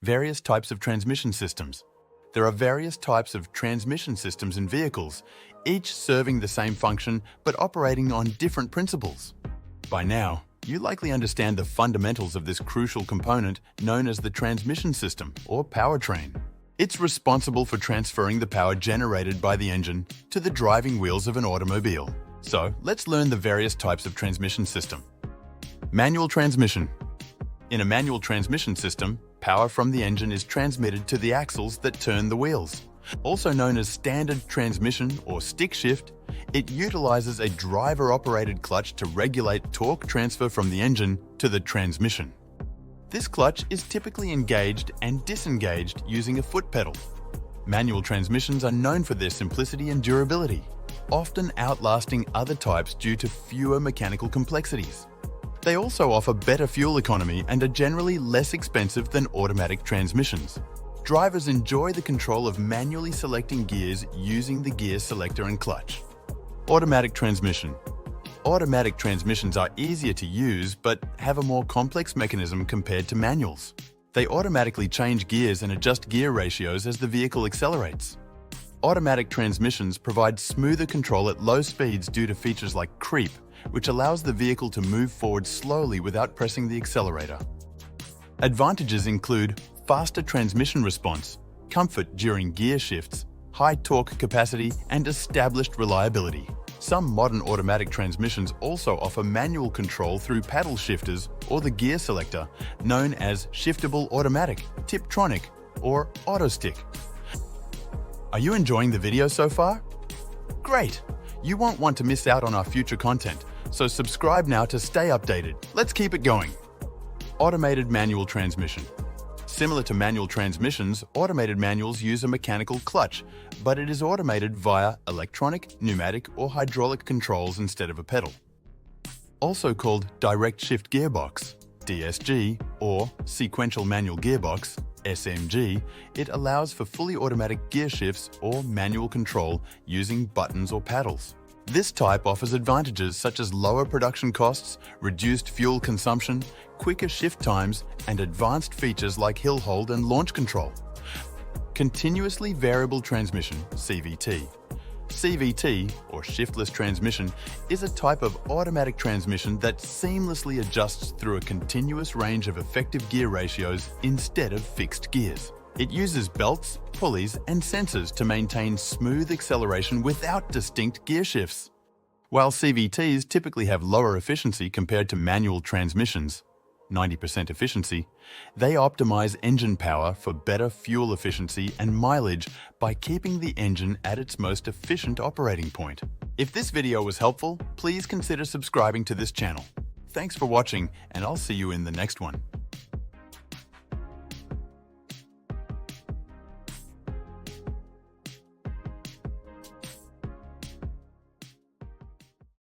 Various types of transmission systems. There are various types of transmission systems in vehicles, each serving the same function but operating on different principles. By now, you likely understand the fundamentals of this crucial component known as the transmission system or powertrain. It's responsible for transferring the power generated by the engine to the driving wheels of an automobile. So, let's learn the various types of transmission system. Manual transmission. In a manual transmission system, power from the engine is transmitted to the axles that turn the wheels. Also known as standard transmission or stick shift, it utilizes a driver-operated clutch to regulate torque transfer from the engine to the transmission. This clutch is typically engaged and disengaged using a foot pedal. Manual transmissions are known for their simplicity and durability, often outlasting other types due to fewer mechanical complexities. They also offer better fuel economy and are generally less expensive than automatic transmissions. Drivers enjoy the control of manually selecting gears using the gear selector and clutch. Automatic transmission. Automatic transmissions are easier to use but have a more complex mechanism compared to manuals. They automatically change gears and adjust gear ratios as the vehicle accelerates. Automatic transmissions provide smoother control at low speeds due to features like creep, which allows the vehicle to move forward slowly without pressing the accelerator. Advantages include faster transmission response, comfort during gear shifts, high torque capacity, and established reliability. Some modern automatic transmissions also offer manual control through paddle shifters or the gear selector, known as shiftable automatic, Tiptronic, or autostick. Are you enjoying the video so far? Great! You won't want to miss out on our future content, so subscribe now to stay updated. Let's keep it going. Automated manual transmission. Similar to manual transmissions, automated manuals use a mechanical clutch, but it is automated via electronic, pneumatic, or hydraulic controls instead of a pedal. Also called direct shift gearbox, DSG, or sequential manual gearbox, SMG, it allows for fully automatic gear shifts or manual control using buttons or paddles. This type offers advantages such as lower production costs, reduced fuel consumption, quicker shift times, and advanced features like hill hold and launch control. Continuously variable transmission, CVT. CVT, or shiftless transmission, is a type of automatic transmission that seamlessly adjusts through a continuous range of effective gear ratios instead of fixed gears. It uses belts, pulleys, and sensors to maintain smooth acceleration without distinct gear shifts. While CVTs typically have lower efficiency compared to manual transmissions, 90% efficiency, they optimize engine power for better fuel efficiency and mileage by keeping the engine at its most efficient operating point. If this video was helpful, please consider subscribing to this channel. Thanks for watching, and I'll see you in the next one.